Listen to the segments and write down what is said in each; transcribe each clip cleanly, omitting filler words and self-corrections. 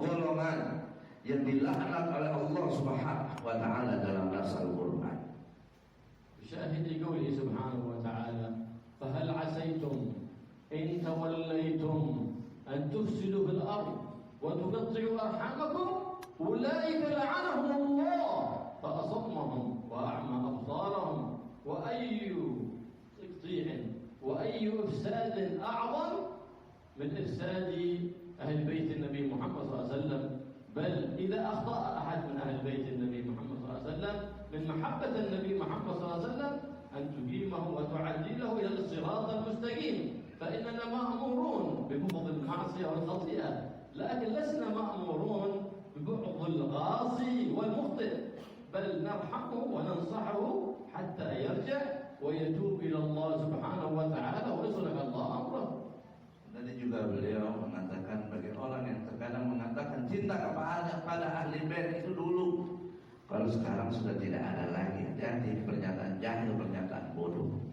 golongan yang dilaknat oleh Allah Subhanahu wa taala dalam nas Al-Qur'an. شاهد قوله سبحانه وتعالى فهل عسيتم إن توليتم أن تفسدوا في الأرض وتقطعوا أرحامكم أولئك لعنهم الله فأصمهم وأعمى أبصارهم وأي تقطيع وأي إفساد أعظم من إفساد أهل بيت النبي محمد صلى الله عليه وسلم. بل إذا أخطأ أحد من أهل بيت النبي محمد صلى الله عليه وسلم من محبة النبي محمد صلى الله عليه وسلم أن تقيمه وتعدله إلى الصراط المستقيم، فإننا مأمورون ببغض المعصية والخطيئة، لكن لسنا مأمورون ببغض الغاصي والمخطئ، بل نرحمه وننصحه حتى يرجع ويتوب إلى الله سبحانه وتعالى ويصلح الله أمره. Tadi juga beliau mengatakan bagi orang yang terkadang mengatakan cinta kepada ahli bait itu dulu, kalau sekarang sudah tidak ada lagi. Hati-hati, pernyataan jahil, pernyataan bodoh.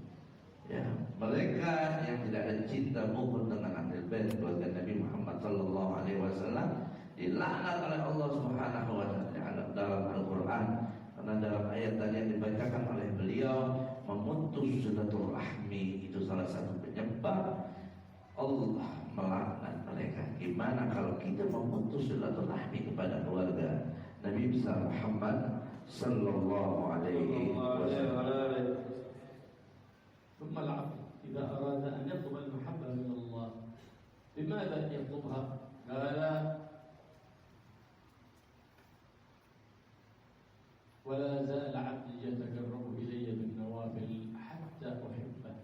Ya, mereka yang tidak ada cinta bukan dengan ahli bait keluarga Nabi Muhammad sallallahu alaihi wasallam dilaknat oleh Allah Subhanahu wa taala dalam Al-Qur'an, karena dalam ayat tadi yang dibacakan oleh beliau memutus silaturahmi itu salah satu penyebab Allah melaknat mereka. Gimana kalau kita memutus silaturahmi kepada keluarga Nabi besar Muhammad sallallahu alaihi wasallam. ثم العبد إذا أراد أن يطلب المحبة من الله بماذا يطلبها؟ قال ولا زال عبدي يتقرب إلي بالنوافل حتى أحبه.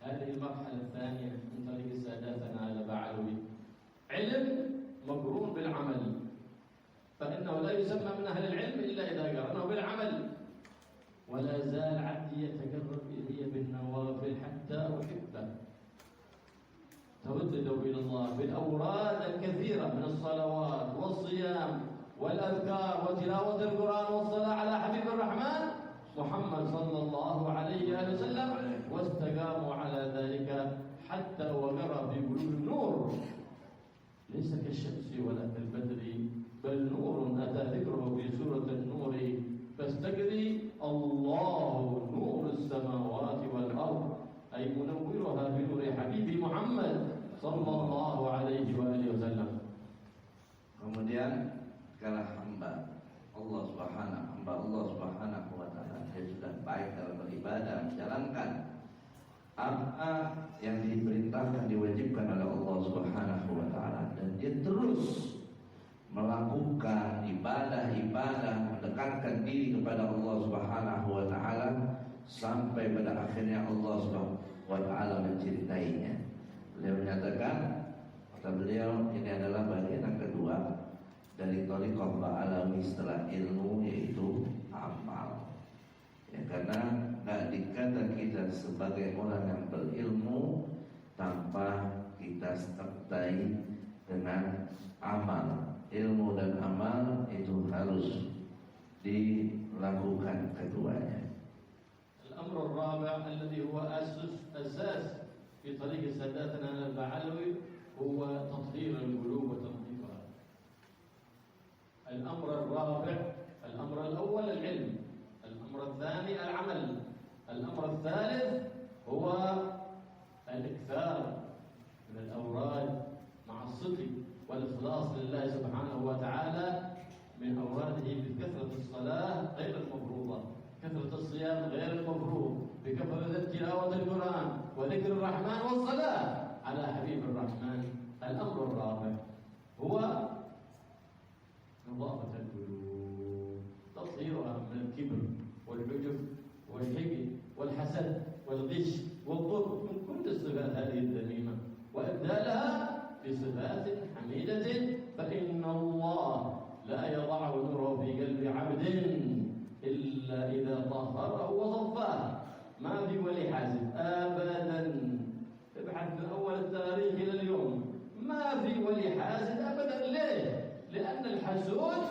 هذه المرحلة الثانية من طريق ساداتنا على بعلوي، علم مقرون بالعمل، فإنه لا يسمى من أهل العلم إلا إذا قرنه بالعمل. ولا زال عبدي يتقرب إلي بالنوافل حتى أحبه. توجهوا إلى الله بالأوراد الكثيرة من الصلوات والصيام والأذكار وتلاوة القرآن والصلاة على حبيب الرحمن محمد صلى الله عليه وسلم، واستقاموا على ذلك حتى وقر في قلوب النور، ليس كالشمس ولا كالبدر بل نور أتى ذكره في سورة النور فاستقري الله نور السماوات والأرض، أي منورها بنور حبيب محمد صلى الله عليه وآله وسلم. Kemudian kalau hamba Allah Subhanahu wa taala dia sudah baik dalam beribadah, menjalankan apa yang diperintahkan, diwajibkan oleh Allah Subhanahu wa taala, dan dia terus melakukan ibadah-ibadah, mendekatkan diri kepada Allah Subhanahu wa taala sampai pada akhirnya Allah Subhanahu wa taala mencintainya. Beliau menyatakan, kata beliau, ini adalah bagian yang kedua dari thariqah Ba'alawi setelah ilmu, yaitu amal. Ya, karena nggak dikata kita sebagai orang yang berilmu tanpa kita sertai dengan amal. Ilmu dan amal itu harus dilakukan keduanya. الأمر الرابع الذي هو أساس في طريق ساداتنا البعلوي هو تطهير القلوب وتنظيفها. الأمر الرابع، الأمر الأول العلم، الأمر الثاني العمل، الأمر الثالث هو الإكثار من الأوراد مع الصدق والإخلاص لله سبحانه وتعالى من أوراده بكثرة الصلاة غير المفروضة، كثرة الصيام غير المفروض، بكثرة تلاوة القرآن وذكر الرحمن والصلاة على حبيب الرحمن. الأمر الرابع هو نظافة القلوب، تطهيرها من الكبر والعجب والحقد والحسد والغش والظلم، من كل الصفات هذه الذميمة، وإبدالها بصفات حميدة، فإن الله لا يضع نوره في قلب عبد إلا إذا طهره وصفاه. ما في ولي حاسد أبدا، ابحث من أول التاريخ إلى اليوم، ما في ولي حاسد أبدا. ليه؟ لأن الحسود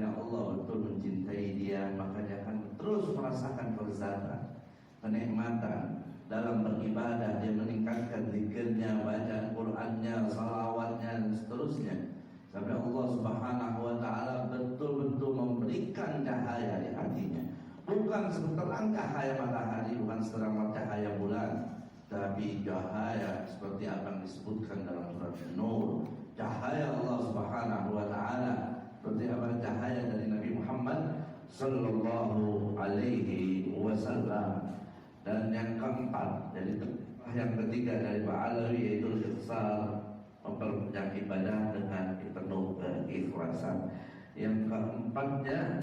bahwasanya Allah betul mencintai dia, maka dia akan terus merasakan kelezatan, kenikmatan dalam beribadah. Dia meningkatkan zikirnya, bacaan Qur'annya, salawatnya dan seterusnya, sampai Allah Subhanahu wa taala betul-betul memberikan cahaya di hatinya. Bukan seterang cahaya matahari, bukan seterang cahaya bulan, tapi cahaya seperti apa yang disebutkan dalam surat An-Nur, cahaya Allah Subhanahu wa taala, seperti apa cahaya dari Nabi Muhammad sallallahu alaihi wasallam. Dan yang keempat, dari yang ketiga dari Ba'alawi, yaitu ikhsar, memperbanyak ibadah dengan penuh keikhlasan. Yang keempatnya,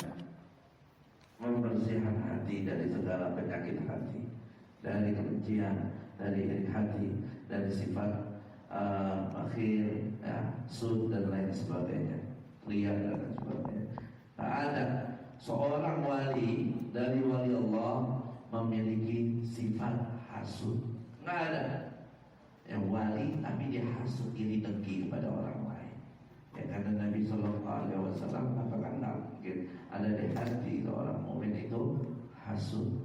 membersihkan hati dari segala penyakit hati, dari kebencian, dari iri hati, dari sifat akhir, sud dan lain sebagainya, riya dan lain sebagainya. Tak ada seorang wali dari wali Allah memiliki sifat hasud. Nggak ada yang wali tapi dia hasud, iri dengki kepada orang lain. Ya, karena Nabi Sallallahu Alaihi Wasallam katakan mungkin ada di hati seorang mukmin itu hasud.